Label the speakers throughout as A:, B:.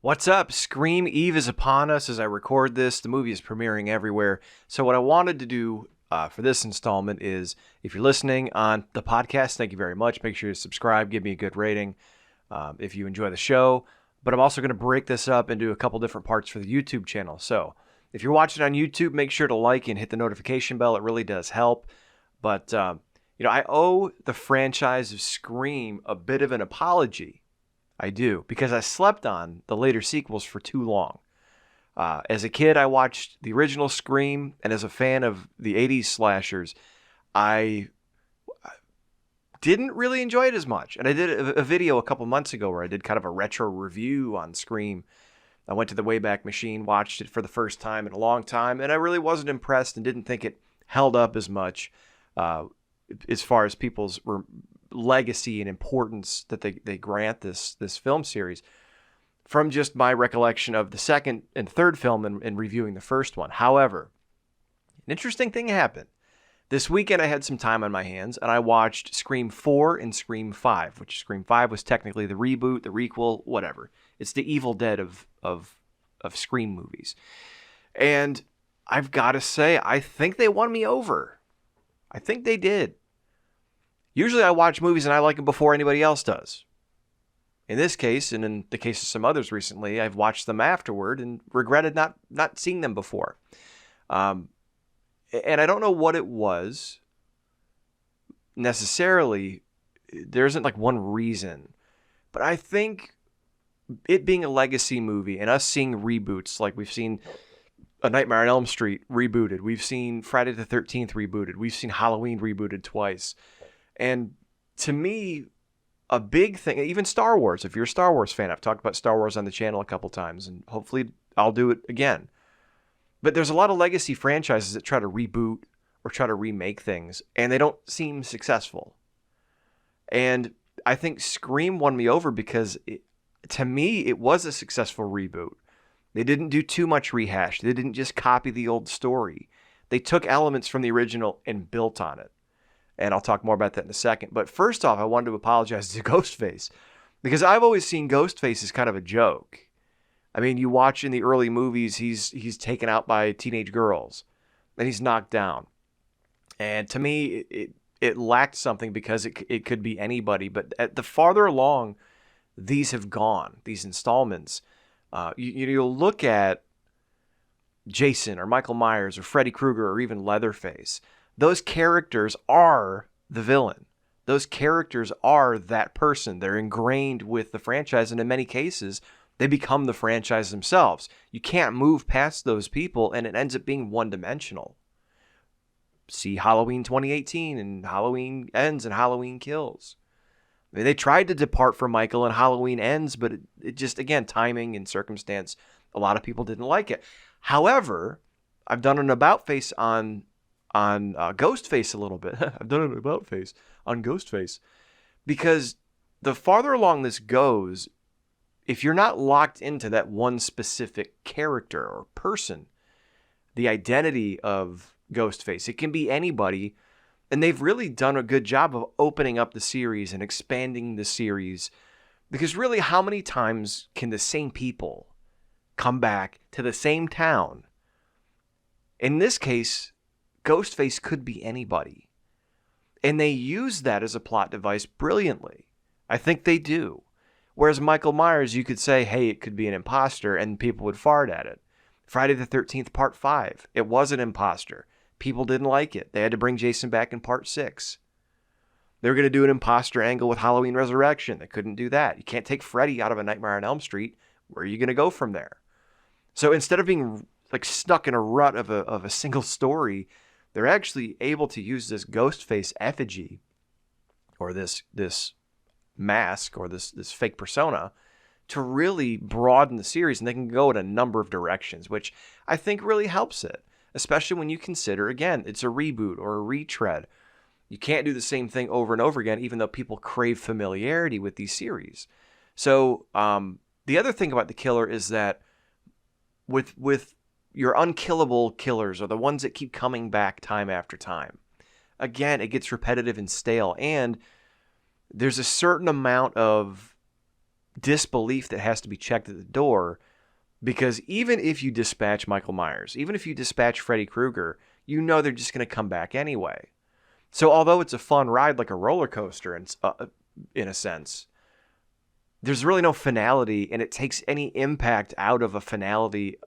A: What's up? Scream Eve is upon us as I record this. The movie is premiering everywhere. So, what I wanted to do for this installment is if you're listening on the podcast, thank you very much. Make sure to subscribe, give me a good rating if you enjoy the show. But I'm also going to break this up into a couple different parts for the YouTube channel. So, if you're watching on YouTube, make sure to like and hit the notification bell. It really does help. But, I owe the franchise of Scream a bit of an apology. I do, because I slept on the later sequels for too long. As a kid, I watched the original Scream, and as a fan of the 80s slashers, I didn't really enjoy it as much. And I did a video a couple months ago where I did kind of a retro review on Scream. I went to the Wayback Machine, watched it for the first time in a long time, and I really wasn't impressed and didn't think it held up as much as far as people's legacy and importance that they grant this film series from just my recollection of the second and third film and reviewing the first one. However, an interesting thing happened. This weekend I had some time on my hands and I watched Scream 4 and Scream 5, which Scream 5 was technically the reboot, the requel, whatever. It's the Evil Dead of Scream movies. And I've got to say, I think they won me over. I think they did. Usually I watch movies and I like them before anybody else does. In this case, and in the case of some others recently, I've watched them afterward and regretted not seeing them before. And I don't know what it was necessarily. There isn't like one reason. But I think it being a legacy movie and us seeing reboots, like we've seen A Nightmare on Elm Street rebooted. We've seen Friday the 13th rebooted. We've seen Halloween rebooted twice. And to me, a big thing, even Star Wars, if you're a Star Wars fan, I've talked about Star Wars on the channel a couple times, and hopefully I'll do it again. But there's a lot of legacy franchises that try to reboot or try to remake things, and they don't seem successful. And I think Scream won me over because, to me, it was a successful reboot. They didn't do too much rehash. They didn't just copy the old story. They took elements from the original and built on it. And I'll talk more about that in a second. But first off, I wanted to apologize to Ghostface, because I've always seen Ghostface as kind of a joke. I mean, you watch in the early movies, he's taken out by teenage girls, and he's knocked down. And to me, it lacked something because it could be anybody. But at the farther along these have gone, these installments, you'll look at Jason or Michael Myers or Freddy Krueger or even Leatherface. Those characters are the villain. Those characters are that person. They're ingrained with the franchise, and in many cases, they become the franchise themselves. You can't move past those people, and it ends up being one-dimensional. See Halloween 2018, and Halloween Ends and Halloween Kills. I mean, they tried to depart from Michael and Halloween Ends, but it just, again, timing and circumstance, a lot of people didn't like it. However, I've done an about face on Ghostface a little bit. I've done an about face on Ghostface because the farther along this goes, if you're not locked into that one specific character or person, the identity of Ghostface, it can be anybody, and they've really done a good job of opening up the series and expanding the series, because really, how many times can the same people come back to the same town? In this case, Ghostface could be anybody. And they use that as a plot device brilliantly. I think they do. Whereas Michael Myers, you could say, hey, it could be an imposter, and people would fart at it. Friday the 13th, Part 5, it was an imposter. People didn't like it. They had to bring Jason back in Part 6. They were going to do an imposter angle with Halloween Resurrection. They couldn't do that. You can't take Freddy out of A Nightmare on Elm Street. Where are you going to go from there? So instead of being like stuck in a rut of a single story, they're actually able to use this Ghostface effigy or this mask or this fake persona to really broaden the series, and they can go in a number of directions, which I think really helps it, especially when you consider, again, it's a reboot or a retread. You can't do the same thing over and over again, even though people crave familiarity with these series. So the other thing about The Killer is that with your unkillable killers, or the ones that keep coming back time after time, again, it gets repetitive and stale, and there's a certain amount of disbelief that has to be checked at the door, because even if you dispatch Michael Myers, even if you dispatch Freddy Krueger, you know they're just going to come back anyway. So although it's a fun ride, like a roller coaster in a sense, there's really no finality, and it takes any impact out of a finality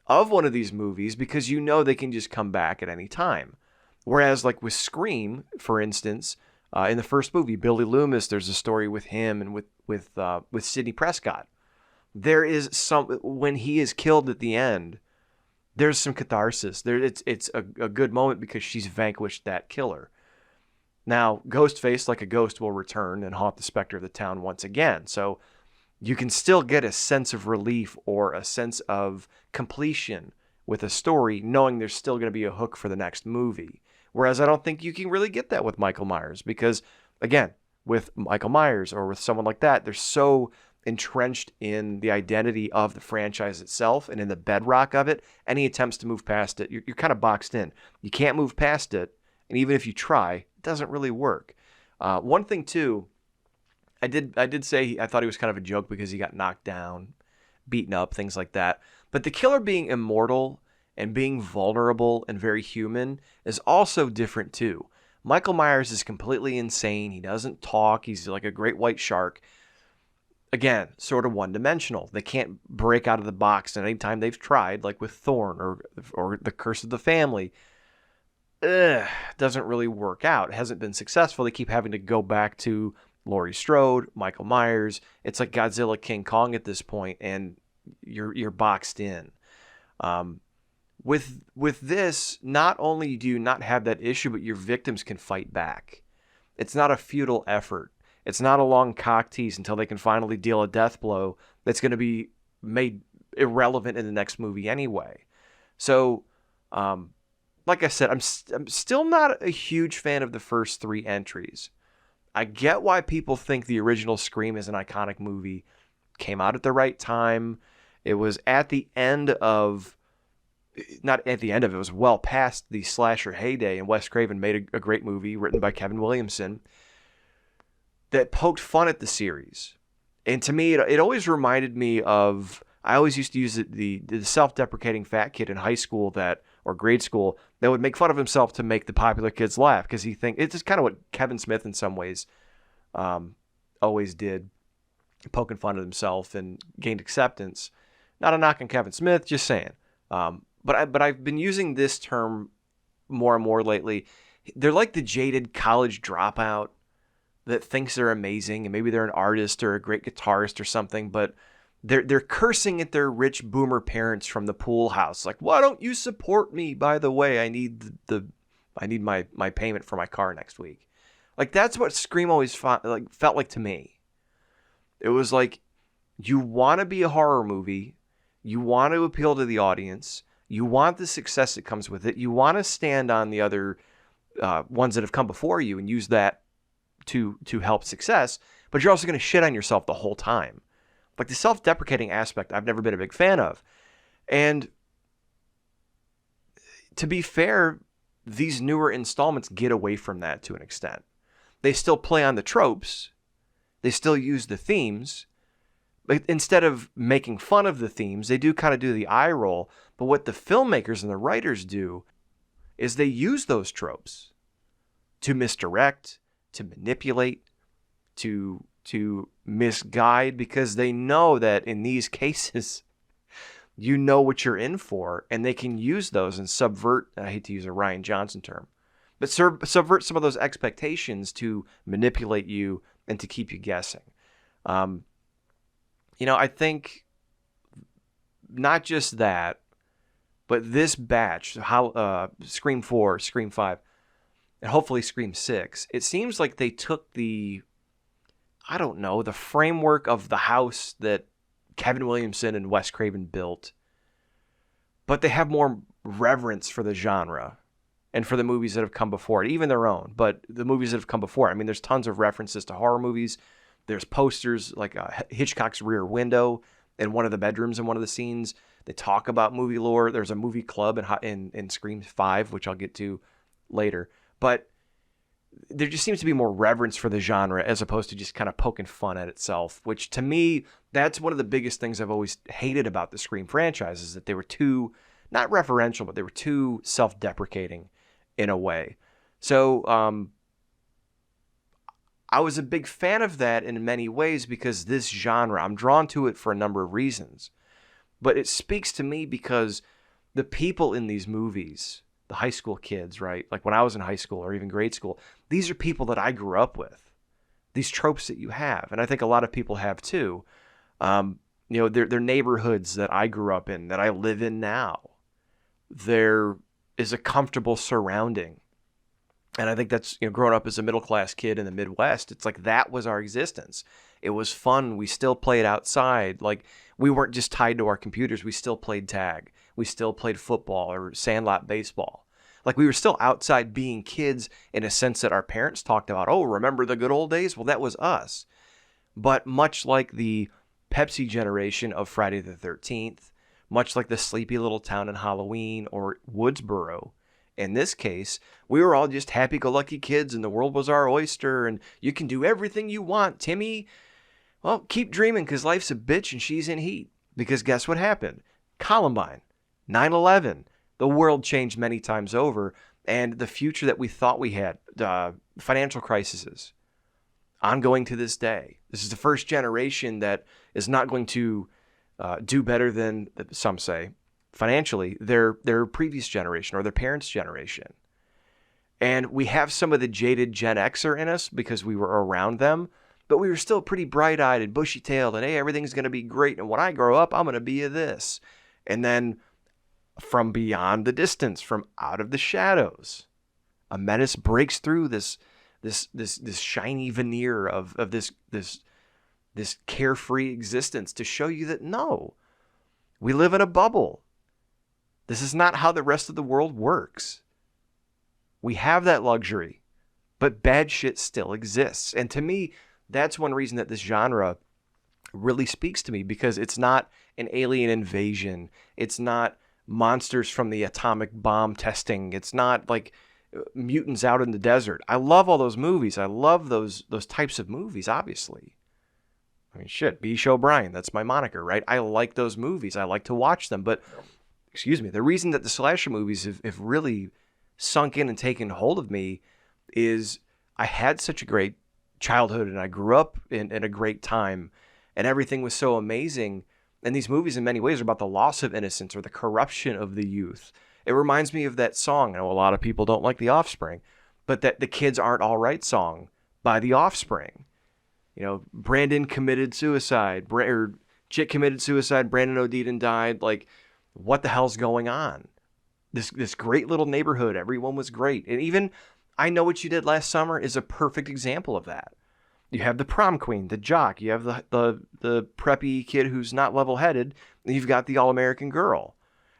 A: of one of these movies, because you know they can just come back at any time. Whereas like with Scream, for instance, in the first movie, Billy Loomis, there's a story with him and with Sidney Prescott. There is when he is killed at the end, there's some catharsis. It's a good moment because she's vanquished that killer. Now, Ghostface, like a ghost, will return and haunt the specter of the town once again. So you can still get a sense of relief or a sense of completion with a story, knowing there's still going to be a hook for the next movie. Whereas I don't think you can really get that with Michael Myers, because, again, with Michael Myers or with someone like that, they're so entrenched in the identity of the franchise itself and in the bedrock of it. Any attempts to move past it, you're kind of boxed in. You can't move past it, and even if you try, it doesn't really work. One thing, too, I did say I thought he was kind of a joke because he got knocked down, beaten up, things like that. But the killer being immortal and being vulnerable and very human is also different too. Michael Myers is completely insane. He doesn't talk. He's like a great white shark. Again, sort of one-dimensional. They can't break out of the box, and anytime they've tried, like with Thorn or The Curse of the Family, doesn't really work out. It hasn't been successful. They keep having to go back to Laurie Strode, Michael Myers. It's like Godzilla, King Kong at this point, and you're boxed in. With this, not only do you not have that issue, but your victims can fight back. It's not a futile effort. It's not a long cock tease until they can finally deal a death blow that's going to be made irrelevant in the next movie anyway. So, like I said, I'm still not a huge fan of the first three entries. I get why people think the original Scream is an iconic movie. Came out at the right time. It was at the end of... Not at the end of it, was well past the slasher heyday, and Wes Craven made a great movie written by Kevin Williamson that poked fun at the series. And to me, it always reminded me of... I always used to use the self-deprecating fat kid in high school or grade school that would make fun of himself to make the popular kids laugh, because it's just kind of what Kevin Smith in some ways always did, poking fun at himself and gained acceptance. Not a knock on Kevin Smith, just saying. But I've been using this term more and more lately. They're like the jaded college dropout that thinks they're amazing, and maybe they're an artist or a great guitarist or something, but they're cursing at their rich boomer parents from the pool house. Like, why don't you support me? By the way, I need my payment for my car next week. Like, that's what Scream always felt like to me. It was like, you want to be a horror movie, you want to appeal to the audience, you want the success that comes with it, you want to stand on the other ones that have come before you and use that to help success, but you're also going to shit on yourself the whole time. Like, the self-deprecating aspect, I've never been a big fan of. And to be fair, these newer installments get away from that to an extent. They still play on the tropes. They still use the themes. But instead of making fun of the themes, they do kind of do the eye roll. But what the filmmakers and the writers do is they use those tropes to misdirect, to manipulate, to misguide, because they know that in these cases, you know what you're in for, and they can use those and subvert, I hate to use a Rian Johnson term, but subvert some of those expectations to manipulate you and to keep you guessing. I think not just that, but this batch, Scream 4, Scream 5, and hopefully Scream 6, it seems like they took the framework of the house that Kevin Williamson and Wes Craven built, but they have more reverence for the genre and for the movies that have come before it, even their own, but the movies that have come before. I mean, there's tons of references to horror movies. There's posters like Hitchcock's Rear Window in one of the bedrooms in one of the scenes. They talk about movie lore. There's a movie club in Scream 5, which I'll get to later. But there just seems to be more reverence for the genre as opposed to just kind of poking fun at itself, which to me, that's one of the biggest things I've always hated about the Scream franchise, is that they were too, not referential, but they were too self-deprecating in a way. So I was a big fan of that in many ways, because this genre, I'm drawn to it for a number of reasons. But it speaks to me because the people in these movies, the high school kids, right? Like when I was in high school or even grade school, these are people that I grew up with. These tropes that you have, and I think a lot of people have too. They're neighborhoods that I grew up in, that I live in now. There is a comfortable surrounding. And I think that's, growing up as a middle-class kid in the Midwest, it's like that was our existence. It was fun. We still played outside. Like, we weren't just tied to our computers. We still played tag. We still played football or sandlot baseball. Like, we were still outside being kids in a sense that our parents talked about. Oh, remember the good old days? Well, that was us. But much like the Pepsi generation of Friday the 13th, much like the sleepy little town in Halloween or Woodsboro, in this case, we were all just happy-go-lucky kids and the world was our oyster and you can do everything you want, Timmy. Well, keep dreaming, because life's a bitch and she's in heat. Because guess what happened? Columbine, 9/11, the world changed many times over, and the future that we thought we had, financial crises, ongoing to this day. This is the first generation that is not going to do better than, some say, financially, their previous generation or their parents' generation. And we have some of the jaded Gen Xer in us because we were around them, but we were still pretty bright-eyed and bushy-tailed, and hey, everything's going to be great, and when I grow up, I'm going to be a this. And then from beyond the distance, from out of the shadows, a menace breaks through this shiny veneer of this carefree existence to show you that no, we live in a bubble. This is not how the rest of the world works. We have that luxury, but bad shit still exists. And to me, that's one reason that this genre really speaks to me, because it's not an alien invasion. It's not monsters from the atomic bomb testing. It's not like mutants out in the desert. I love all those movies. I love those types of movies, obviously. I mean, shit, bshowbrian, that's my moniker, right? I like those movies. I like to watch them. But, the reason that the slasher movies have really sunk in and taken hold of me is I had such a great childhood and I grew up in a great time and everything was so amazing. And these movies in many ways are about the loss of innocence or the corruption of the youth. It reminds me of that song. I know a lot of people don't like The Offspring, but that The Kids Aren't All Right song by The Offspring. Brandon committed suicide, or Chick committed suicide, Brandon OD'd and died. Like, what the hell's going on? This great little neighborhood, everyone was great. And even I Know What You Did Last Summer is a perfect example of that. You have the prom queen, the jock, you have the preppy kid who's not level-headed, and you've got the all-American girl.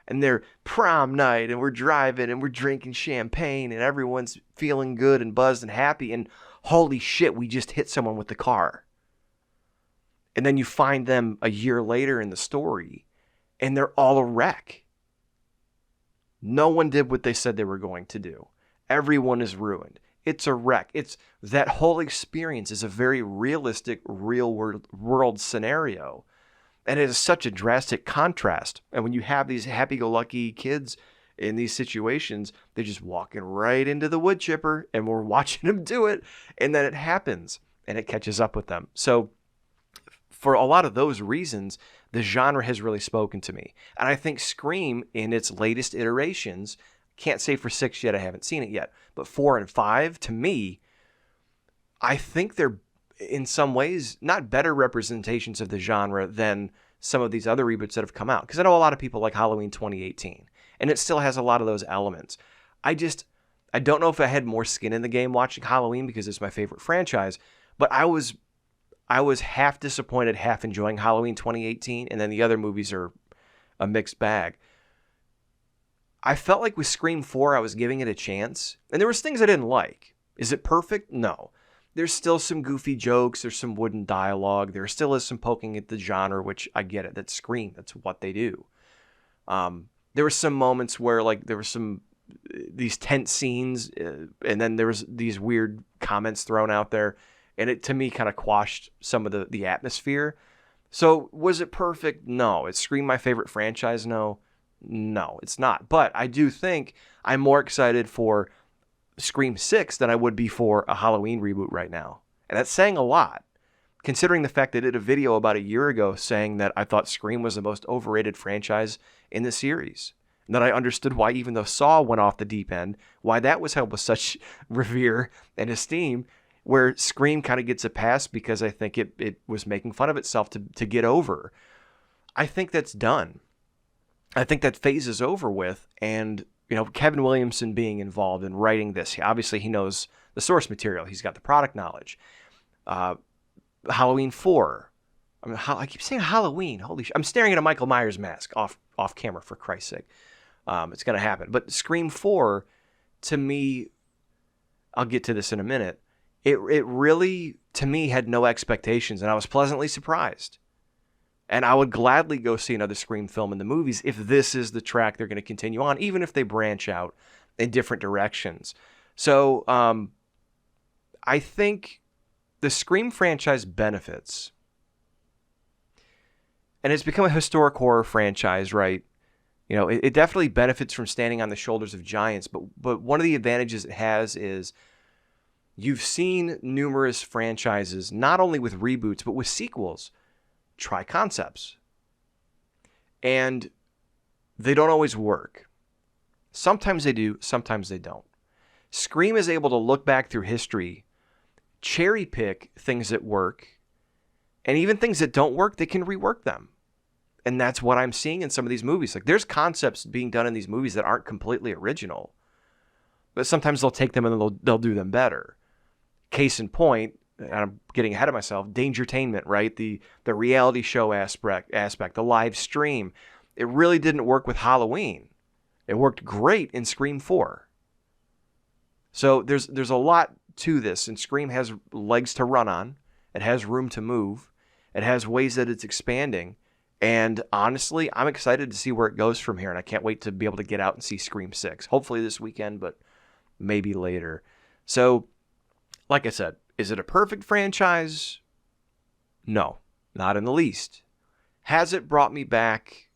A: And they're prom night, and we're driving, and we're drinking champagne, and everyone's feeling good and buzzed and happy, and holy shit, we just hit someone with the car. And then you find them a year later in the story, and they're all a wreck. No one did what they said they were going to do. Everyone is ruined. It's a wreck. That whole experience is a very realistic, real world scenario. And it is such a drastic contrast. And when you have these happy-go-lucky kids in these situations, they're just walking right into the wood chipper, and we're watching them do it, and then it happens, and it catches up with them. So for a lot of those reasons, the genre has really spoken to me. And I think Scream, in its latest iterations, can't say for 6 yet, I haven't seen it yet, but 4 and 5, to me, I think they're in some ways not better representations of the genre than some of these other reboots that have come out. Because I know a lot of people like Halloween 2018, and it still has a lot of those elements. I don't know if I had more skin in the game watching Halloween because it's my favorite franchise, but I was half disappointed, half enjoying Halloween 2018, and then the other movies are a mixed bag. I felt like with Scream 4, I was giving it a chance, and there was things I didn't like. Is it perfect? No. There's still some goofy jokes, there's some wooden dialogue, there still is some poking at the genre, which I get it. That's Scream, that's what they do. There were some moments where there were some these tense scenes, and then there was these weird comments thrown out there, and it to me kind of quashed some of the atmosphere. So was it perfect? No. Is Scream my favorite franchise? No, it's not. But I do think I'm more excited for Scream 6 than I would be for a Halloween reboot right now. And that's saying a lot, considering the fact that I did a video about a year ago saying that I thought Scream was the most overrated franchise in the series. And that I understood why, even though Saw went off the deep end, why that was held with such revere and esteem, where Scream kind of gets a pass because I think it was making fun of itself to get over. I think that's done. I think that phase is over with. And, Kevin Williamson being involved in writing this, obviously he knows the source material. He's got the product knowledge. Halloween 4. I keep saying Halloween. Holy shit. I'm staring at a Michael Myers mask off camera, for Christ's sake. It's going to happen. But Scream 4, to me, I'll get to this in a minute, it really, to me, had no expectations, and I was pleasantly surprised. And I would gladly go see another Scream film in the movies if this is the track they're going to continue on, even if they branch out in different directions. So I think the Scream franchise benefits. And it's become a historic horror franchise, right? It definitely benefits from standing on the shoulders of giants. But one of the advantages it has is you've seen numerous franchises, not only with reboots, but with sequels, try concepts. And they don't always work. Sometimes they do, sometimes they don't. Scream is able to look back through history, cherry pick things that work, and even things that don't work, they can rework them. And that's what I'm seeing in some of these movies. Like, there's concepts being done in these movies that aren't completely original, but sometimes they'll take them and they'll do them better. Case in point, and I'm getting ahead of myself, Dangertainment, right? The reality show aspect, the live stream. It really didn't work with Halloween. It worked great in Scream 4. So there's a lot to this, and Scream has legs to run on. It has room to move. It has ways that it's expanding. And honestly, I'm excited to see where it goes from here, and I can't wait to be able to get out and see Scream 6. Hopefully this weekend, but maybe later. So, like I said, is it a perfect franchise? No, not in the least. Has it brought me back?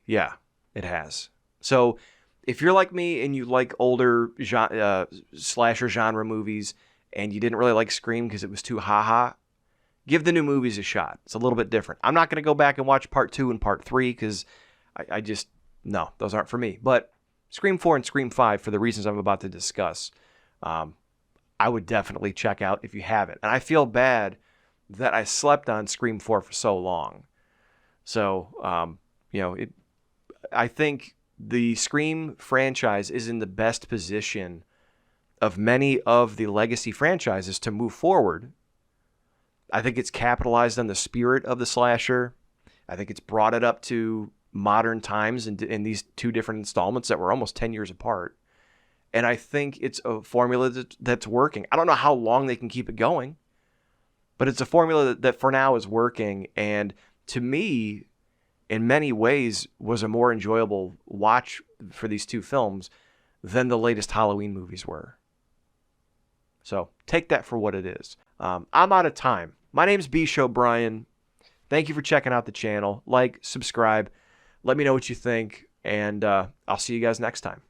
A: Yeah, it has. So, if you're like me and you like older slasher genre movies and you didn't really like Scream because it was too ha-ha, give the new movies a shot. It's a little bit different. I'm not going to go back and watch part 2 and part 3 because I just, no, those aren't for me. But Scream 4 and Scream 5, for the reasons I'm about to discuss, I would definitely check out if you haven't. And I feel bad that I slept on Scream 4 for so long. So, I think the Scream franchise is in the best position of many of the legacy franchises to move forward. I think it's capitalized on the spirit of the slasher. I think it's brought it up to modern times in these two different installments that were almost 10 years apart. And I think it's a formula that's working. I don't know how long they can keep it going, but it's a formula that for now is working. And to me, in many ways, was a more enjoyable watch for these two films than the latest Halloween movies were. So take that for what it is. I'm out of time. My name's bshowbrian. Thank you for checking out the channel. Like, subscribe. Let me know what you think, and I'll see you guys next time.